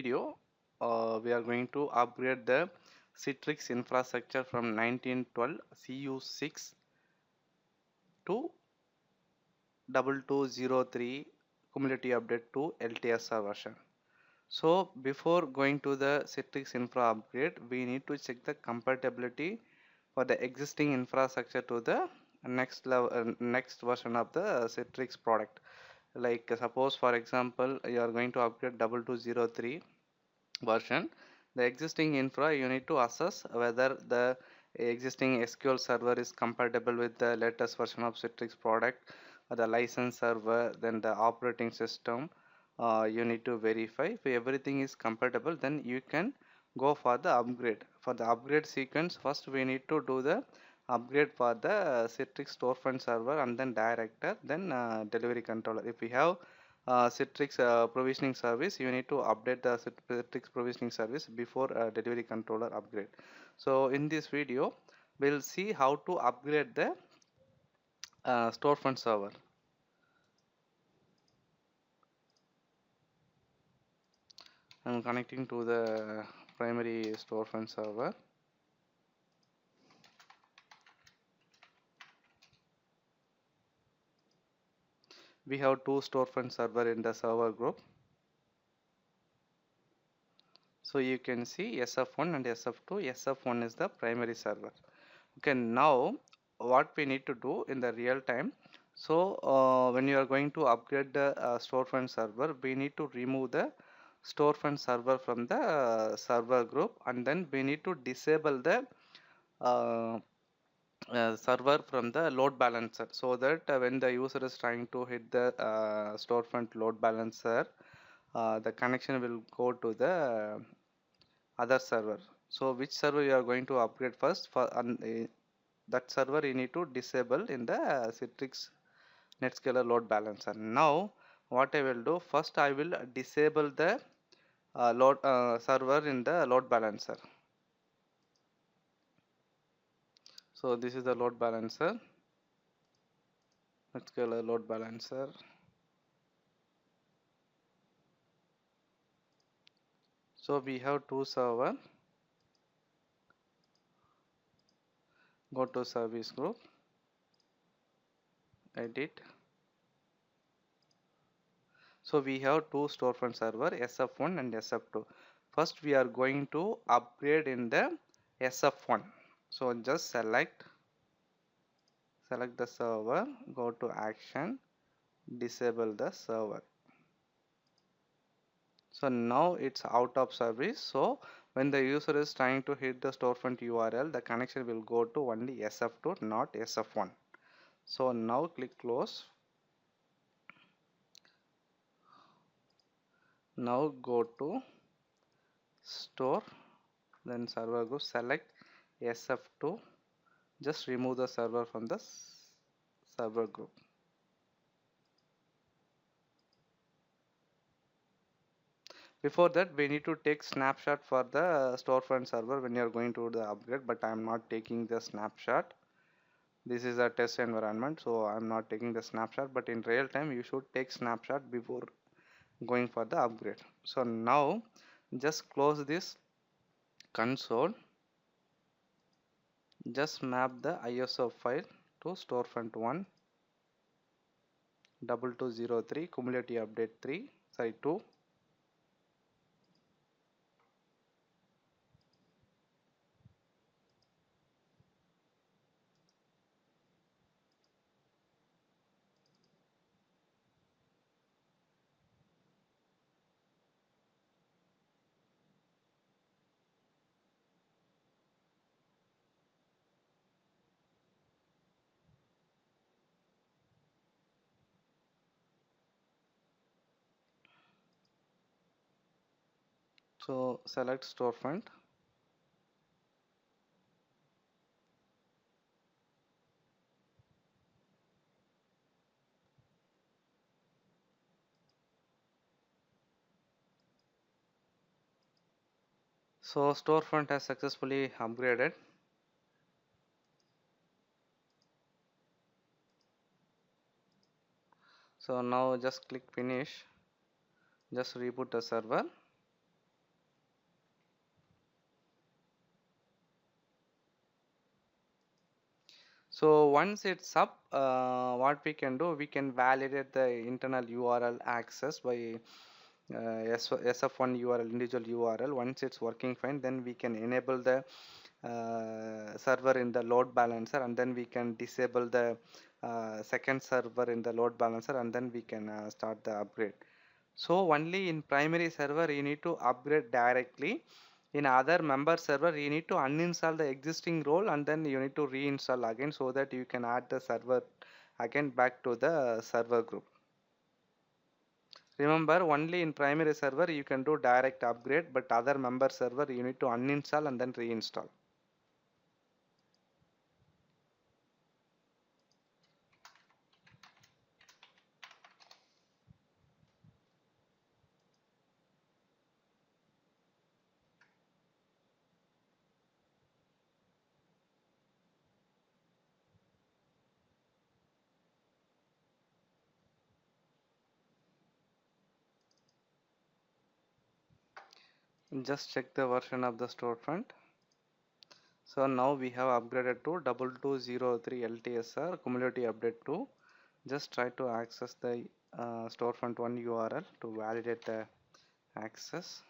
video, we are going to upgrade the Citrix infrastructure from 1912 cu6 to 2203 cumulative update to LTSR version. So before going to the Citrix infra upgrade, we need to check the compatibility for the existing infrastructure to the next level, next version of the Citrix product. Like suppose for example, you are going to upgrade 2203 version, the existing infra you need to assess whether the existing SQL server is compatible with the latest version of Citrix product, the license server, then the operating system. You need to verify if everything is compatible, then you can go for the upgrade. For the upgrade sequence, first we need to do the upgrade for the Citrix storefront server and then director, then delivery controller. If we have Citrix provisioning service, you need to update the Citrix provisioning service before delivery controller upgrade. So in this video, we'll see how to upgrade the storefront server. I'm connecting to the primary storefront server. We have two storefront server in the server group. So you can see SF1 and SF2. SF1 is the primary server. Okay, now what we need to do in the real time. So when you are going to upgrade the storefront server, we need to remove the storefront server from the server group, and then we need to disable the uh, server from the load balancer, so that when the user is trying to hit the storefront load balancer, the connection will go to the other server. So which server you are going to upgrade first, for that server you need to disable in the Citrix NetScaler load balancer. Now what I will do, first I will disable the load server in the load balancer. So this is the load balancer, NetScaler load balancer. So we have two server. Go to service group, edit. So we have two storefront server, SF1 and SF2. First we are going to upgrade in the SF1. So just select the server, go to action, disable the server. So now it's out of service. So when the user is trying to hit the storefront URL, the connection will go to only SF2, not SF1. So now click close. Now go to store, then server group, select SF2. Just remove the server from the server group. Before that, we need to take snapshot for the storefront server when you are going to do the upgrade, but I am not taking the snapshot. This is a test environment, so I am not taking the snapshot, but in real time you should take snapshot before going for the upgrade. So now just close this console, just map the ISO file to storefront 1 2203 cumulative update 2. So select storefront. So storefront has successfully upgraded. So now just click finish, just reboot the server. So once it's up, what we can do, we can validate the internal URL access by SF1 URL, individual URL. Once it's working fine, then we can enable the server in the load balancer, and then we can disable the second server in the load balancer, and then we can start the upgrade. So only in primary server you need to upgrade directly. In other member server you need to uninstall the existing role, and then you need to reinstall again, so that you can add the server again back to the server group. Remember, only in primary server you can do direct upgrade, but other member server you need to uninstall and then reinstall. Just check the version of the storefront. So now we have upgraded to 2203 LTSR cumulative update 2. Just try to access the storefront 1 URL to validate the access.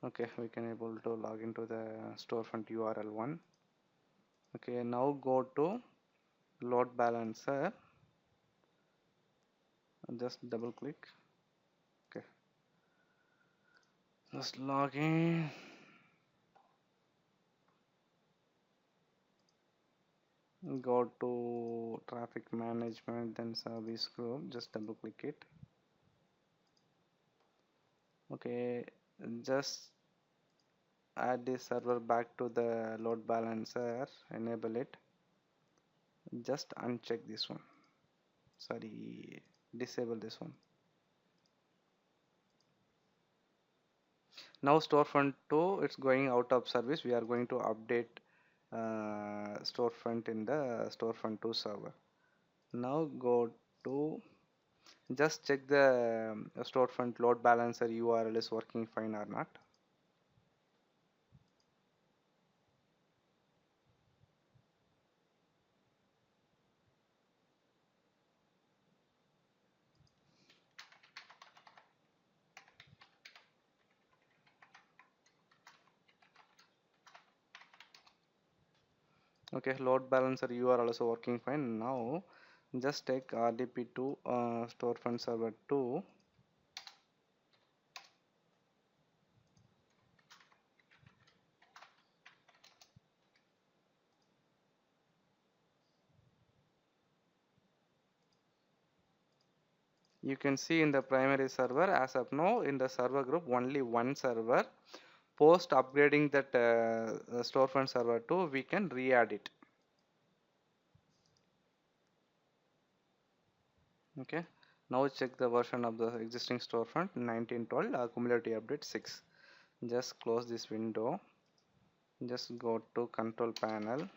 Okay, we can able to log into the storefront URL 1. Okay, now go to load balancer, just double click. Okay, just log in. Go to traffic management, then service group, just double click it. Okay, just add this server back to the load balancer, enable it. Just uncheck this one, sorry, disable this one. Now storefront 2, it's going out of service. We are going to update storefront in the storefront 2 server. Now go to, just check the storefront load balancer URL is working fine or not. Okay, load balancer URL also working fine. Now just take RDP2 storefront server 2. You can see in the primary server, as of now in the server group only one server. Post upgrading that storefront server 2, we can re-add it. Okay, now check the version of the existing storefront 1912 cumulative update 6. Just close this window, just go to control panel,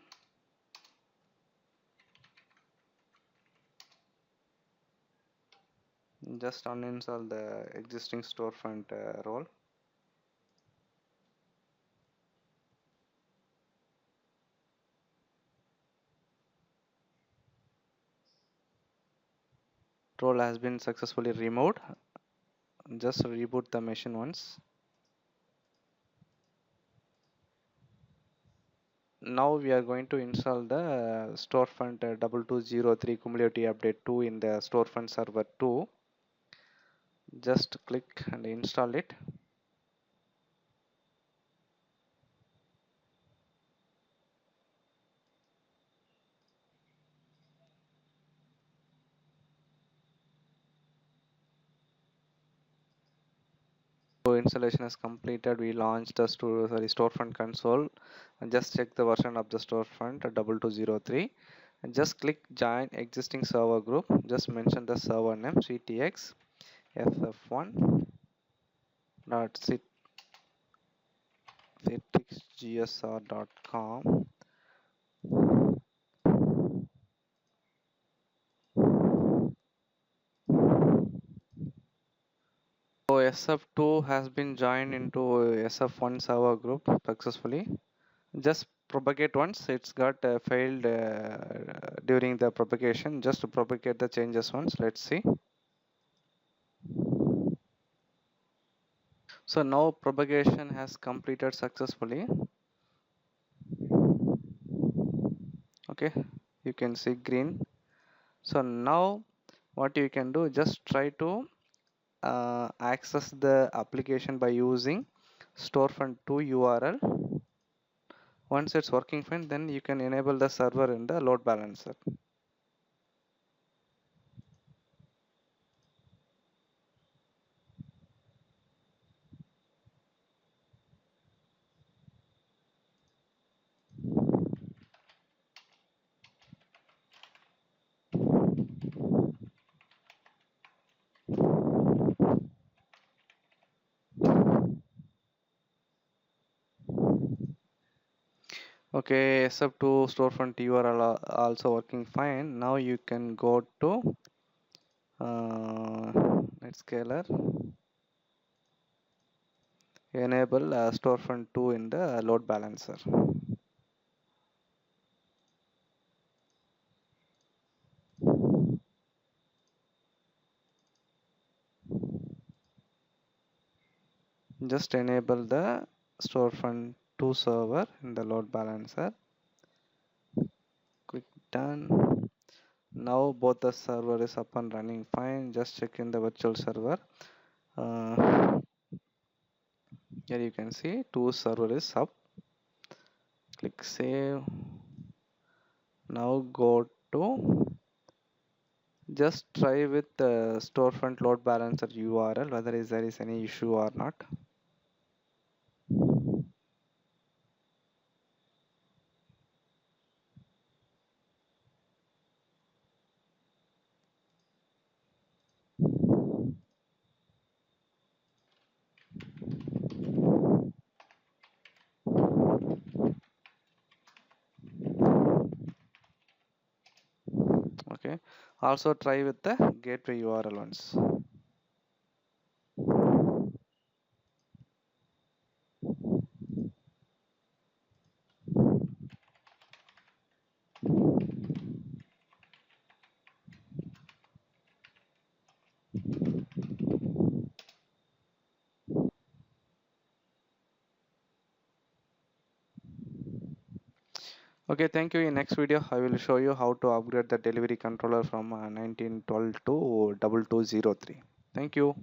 just uninstall the existing storefront role. Role has been successfully removed. Just reboot the machine once. Now we are going to install the storefront 2203 cumulative update 2 in the storefront server 2. Just click and install it. So installation is completed. We launched the storefront console, and just check the version of the storefront 2203, and just click join existing server group. Just mention the server name Citrix ff1 dot citrixgsr.com. SF2 has been joined into SF1 server group successfully. Just propagate once. It's got failed during the propagation. Just to propagate the changes once. Let's see. So now propagation has completed successfully. Okay, you can see green. So now what you can do, just try to access the application by using storefront2 URL. Once it's working fine, then you can enable the server in the load balancer. Okay, sub2 storefront URL also working fine. Now you can go to Netscaler, enable storefront 2 in the load balancer. Just enable the storefront 2 server in the load balancer. Click done. Now both the server is up and running fine. Just check in the virtual server. Here you can see 2 server is up. Click save. Now go to, just try with the storefront load balancer URL whether there is any issue or not. Okay, also try with the gateway URL once. Okay, thank you. In next video I will show you how to upgrade the delivery controller from 1912 to 2203. Thank you.